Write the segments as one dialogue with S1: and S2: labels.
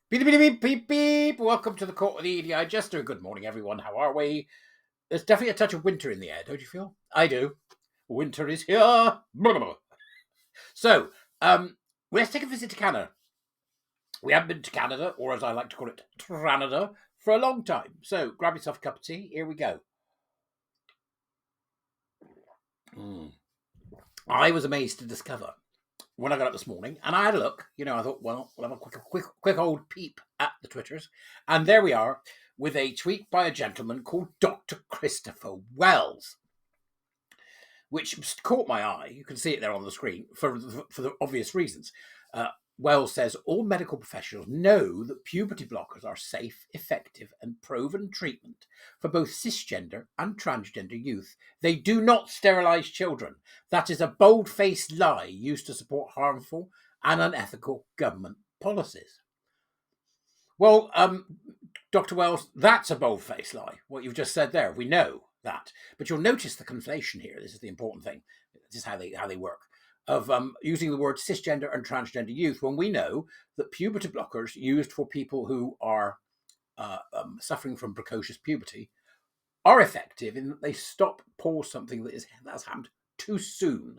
S1: Beep, beep, beep, beep, beep. Welcome to the court of the Edijester. Good morning, everyone. How are we? There's definitely a touch of winter in the air, don't you feel? I do. Winter is here. Blah, blah, blah. So, let's take a visit to Canada. We haven't been to Canada, or as I like to call it, Tranada, for a long time. So, grab yourself a cup of tea. Here we go. I was amazed to discover when I got up this morning, and I had a look. I thought, well, we'll have a quick old peep at the Twitters, and there we are with a tweet by a gentleman called Dr. Christopher Wells, which caught my eye. You can see it there on the screen for the obvious reasons. Wells says all medical professionals know that puberty blockers are safe, effective, and proven treatment for both cisgender and transgender youth. They do not sterilize children. That is a bold-faced lie used to support harmful and unethical government policies. Well, Dr. Wells, that's a bold-faced lie, what you've just said there. We know that. But you'll notice the conflation here. This is the important thing. This is how they work. Of using the word cisgender and transgender youth when we know that puberty blockers used for people who are suffering from precocious puberty are effective in that they pause something that's happened too soon.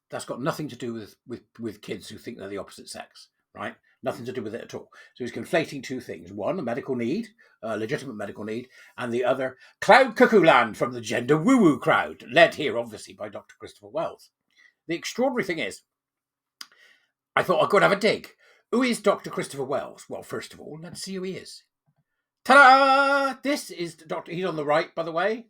S1: That's got nothing to do with kids who think they're the opposite sex, right? Nothing to do with it at all. So he's conflating two things. One, a medical need, a legitimate medical need, and the other, cloud cuckoo land from the gender woo-woo crowd, led here, obviously, by Dr. Christopher Wells. The extraordinary thing is, I thought I could have a dig. Who is Dr. Christopher Wells? Well, first of all, let's see who he is. Ta-da! This is Dr. He's on the right, by the way.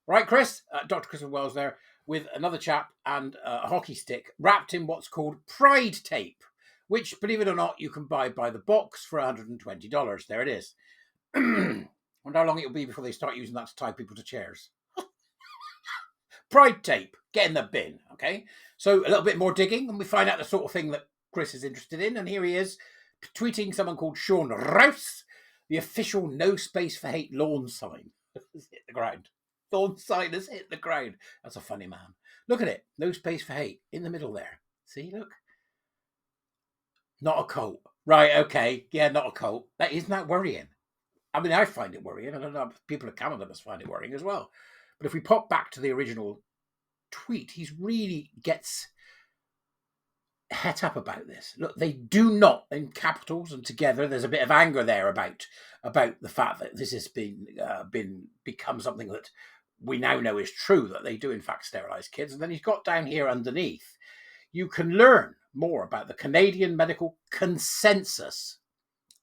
S1: Right, Chris? Dr. Christopher Wells there with another chap and a hockey stick wrapped in what's called pride tape, which, believe it or not, you can buy by the box for $120. There it is. Wonder how long it'll be before they start using that to tie people to chairs. Pride tape, get in the bin, okay? So a little bit more digging, and we find out the sort of thing that Chris is interested in. And here he is, tweeting someone called Sean Rouse, the official No Space for Hate lawn sign has hit the ground. Lawn sign has hit the ground. That's a funny man. Look at it, No Space for Hate in the middle there. See, look. Not a cult. Right, okay. Yeah, not a cult. Isn't that worrying? I mean, I find it worrying. I don't know if people in Canada must find it worrying as well. But if we pop back to the original tweet, he really gets het up about this. Look, they do not, in capitals and together, there's a bit of anger there about the fact that this has become something that we now know is true, that they do in fact sterilize kids. And then he's got down here underneath, you can learn more about the Canadian Medical Consensus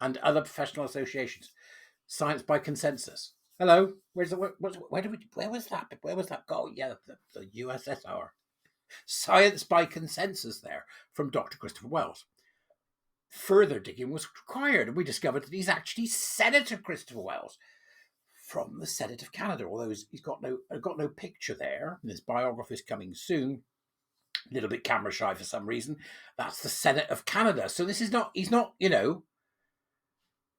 S1: and other professional associations. Science by consensus. Hello, where was that? Where was that go? Yeah, the USSR. Science by consensus there from Dr. Christopher Wells. Further digging was required, and we discovered that he's actually Senator Christopher Wells from the Senate of Canada. Although he's got no picture there, and his biography is coming soon. A little bit camera shy for some reason. That's the Senate of Canada. So he's not,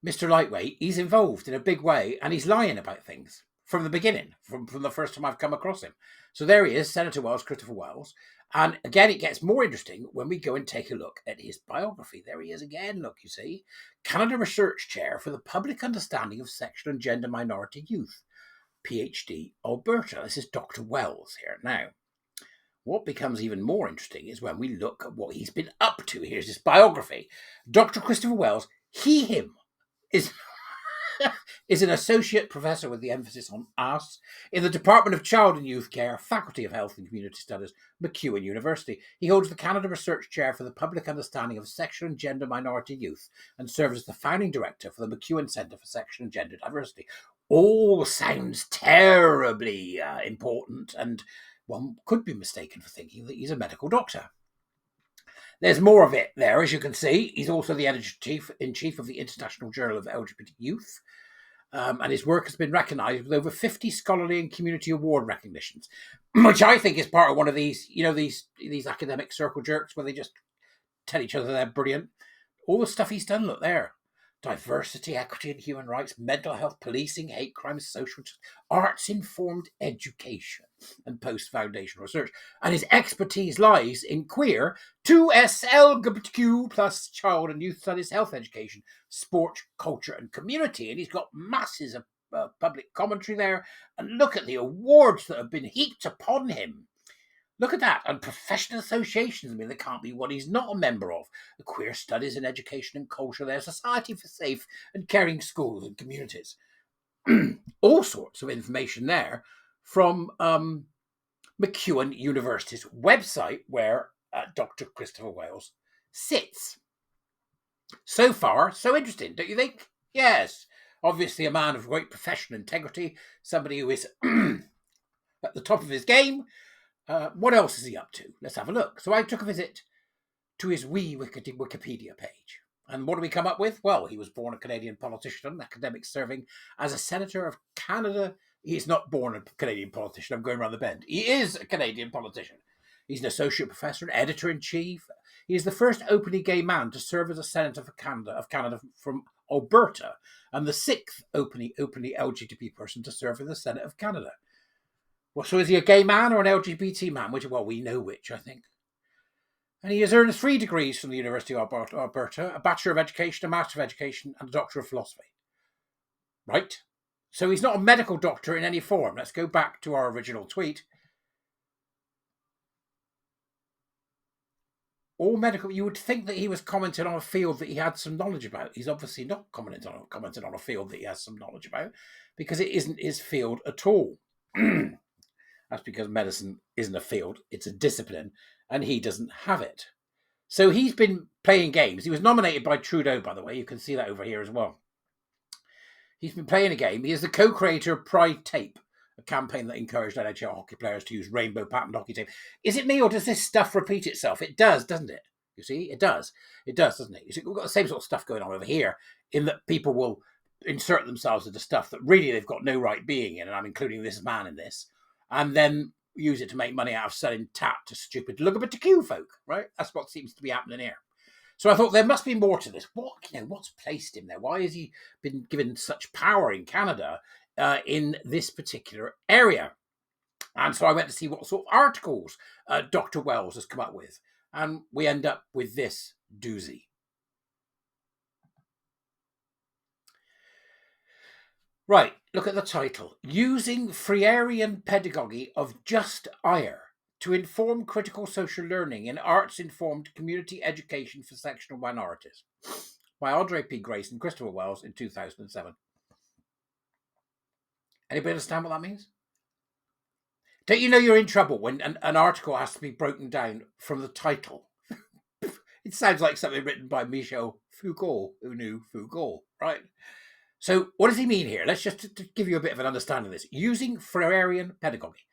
S1: Mr. Lightweight, he's involved in a big way, and he's lying about things from the beginning, from the first time I've come across him. So there he is, Senator Wells, Christopher Wells. And again, it gets more interesting when we go and take a look at his biography. There he is again, look, you see. Canada Research Chair for the Public Understanding of Sexual and Gender Minority Youth, PhD, Alberta. This is Dr. Wells here. Now, what becomes even more interesting is when we look at what he's been up to. Here's his biography. Dr. Christopher Wells, him, is an associate professor with the emphasis on us in the Department of Child and Youth Care, Faculty of Health and Community Studies, MacEwan University. He holds the Canada Research Chair for the Public Understanding of Sexual and Gender Minority Youth and serves as the founding director for the MacEwan Centre for Sexual and Gender Diversity. All sounds terribly important, and one could be mistaken for thinking that he's a medical doctor. There's more of it there, as you can see. He's also the editor-in-chief of the International Journal of LGBT Youth, and his work has been recognised with over 50 scholarly and community award recognitions, which I think is part of one of these, these academic circle jerks where they just tell each other they're brilliant. All the stuff he's done, look there. diversity, equity and human rights, mental health, policing, hate crimes, social justice, arts-informed education and post-foundational research. And his expertise lies in queer, 2S LGBTQ plus child and youth studies, health education, sport, culture and community. And he's got masses of public commentary there. And look at the awards that have been heaped upon him. Look at that. And professional associations, I mean, there can't be one he's not a member of. The Queer Studies in Education and Culture, their Society for Safe and Caring Schools and Communities. All sorts of information there from McEwan University's website where Dr. Christopher Wales sits. So far, so interesting, don't you think? Yes. Obviously a man of great professional integrity, somebody who is at the top of his game. What else is he up to? Let's have a look. So I took a visit to his wee Wikipedia page. And what do we come up with? Well, he was born a Canadian politician, an academic serving as a senator of Canada. He's not born a Canadian politician. I'm going around the bend. He is a Canadian politician. He's an associate professor, an editor-in-chief. He is the first openly gay man to serve as a senator for Canada from Alberta, and the sixth openly LGBT person to serve in the Senate of Canada. Well, so is he a gay man or an LGBT man? Well, we know which, I think. And he has earned 3 degrees from the University of Alberta, a Bachelor of Education, a Master of Education, and a Doctor of Philosophy. Right? So he's not a medical doctor in any form. Let's go back to our original tweet. All medical, you would think that he was commenting on a field that he had some knowledge about. He's obviously not commenting on a field that he has some knowledge about, because it isn't his field at all. That's because medicine isn't a field, it's a discipline, and he doesn't have it. So he's been playing games. He was nominated by Trudeau, by the way. You can see that over here as well. He's been playing a game. He is the co-creator of Pride Tape, a campaign that encouraged NHL hockey players to use rainbow patterned hockey tape. Is it me, or does this stuff repeat itself? It does, doesn't it? You see, it does. It does, doesn't it? You see, we've got the same sort of stuff going on over here, in that people will insert themselves into stuff that really they've got no right being in, and I'm including this man in this, and then use it to make money out of selling tap to stupid LGBTQ folk, right? That's what seems to be happening here. So I thought there must be more to this. What's placed him there? Why has he been given such power in Canada in this particular area? And so I went to see what sort of articles Dr. Wells has come up with. And we end up with this doozy. Right, look at the title. Using Freirean Pedagogy of Just Ire to inform critical social learning in arts-informed community education for sectional minorities, by Andre P. Grace and Christopher Wells in 2007. Anybody understand what that means? Don't you know you're in trouble when an article has to be broken down from the title? It sounds like something written by Michel Foucault, who knew Foucault, right? So what does he mean here? Let's just to give you a bit of an understanding of this. Using Freirean pedagogy.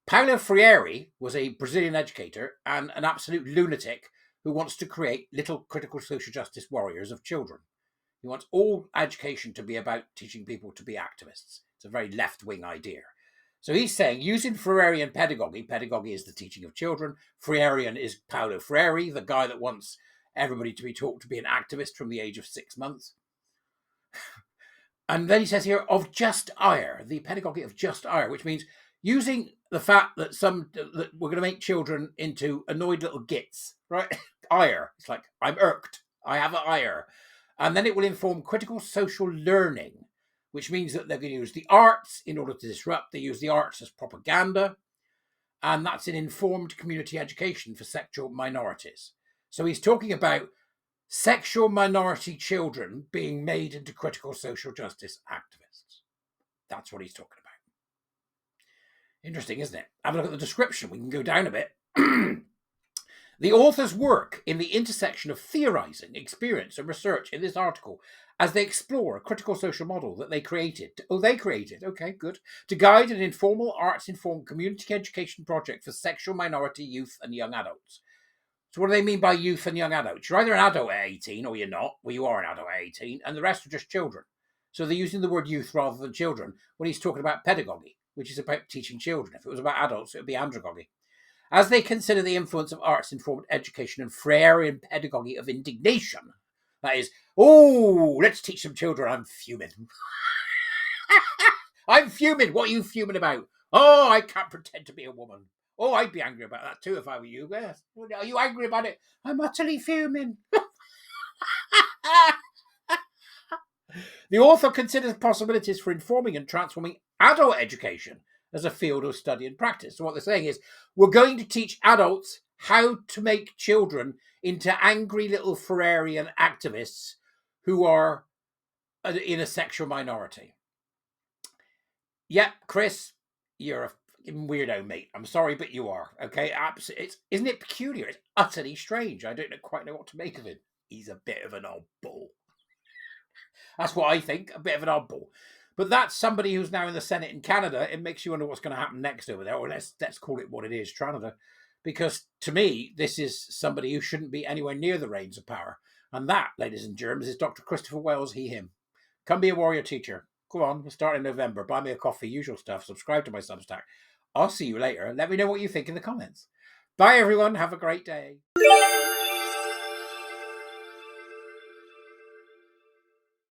S1: Paulo Freire was a Brazilian educator and an absolute lunatic who wants to create little critical social justice warriors of children. He wants all education to be about teaching people to be activists. It's a very left-wing idea. So he's saying, using Freirean pedagogy is the teaching of children. Freirean is Paulo Freire, the guy that wants everybody to be taught to be an activist from the age of 6 months. And then he says here, of just ire, the pedagogy of just ire, which means using the fact that that we're going to make children into annoyed little gits, right? Ire. It's like, I'm irked. I have an ire. And then it will inform critical social learning, which means that they're going to use the arts in order to disrupt. They use the arts as propaganda. And that's an informed community education for sexual minorities. So he's talking about sexual minority children being made into critical social justice activists. That's what he's talking about. Interesting, isn't it? Have a look at the description. We can go down a bit. The authors work in the intersection of theorizing, experience, and research in this article as they explore a critical social model that they created. Okay, good. To guide an informal, arts-informed community education project for sexual minority youth and young adults. So what do they mean by youth and young adults? You're either an adult at 18 or you're not. Well, you are an adult at 18, and the rest are just children. So they're using the word youth rather than children when he's talking about pedagogy, which is about teaching children. If it was about adults, it would be andragogy. As they consider the influence of arts-informed education and Freirean pedagogy of indignation That is, oh, let's teach some children. I'm fuming. I'm fuming. What are you fuming about? Oh, I can't pretend to be a woman. Oh, I'd be angry about that too if I were you. Yes. Are you angry about it? I'm utterly fuming. The author considers possibilities for informing and transforming adult education as a field of study and practice. So what they're saying is, we're going to teach adults how to make children into angry little Ferrarian activists who are in a sexual minority. Yeah, Chris, you're a fucking weirdo, mate. I'm sorry, but you are. Okay, isn't it peculiar? It's utterly strange. I don't quite know what to make of him. He's a bit of an oddball. That's what I think, a bit of an oddball. But that's somebody who's now in the Senate in Canada. It makes you wonder what's going to happen next over there. Or let's call it what it is, Canada. Because to me, this is somebody who shouldn't be anywhere near the reins of power. And that, ladies and germs, is Dr. Christopher Wells, he, him. Come be a warrior teacher. Go on, we'll start in November. Buy me a coffee, usual stuff. Subscribe to my Substack. I'll see you later. Let me know what you think in the comments. Bye, everyone. Have a great day.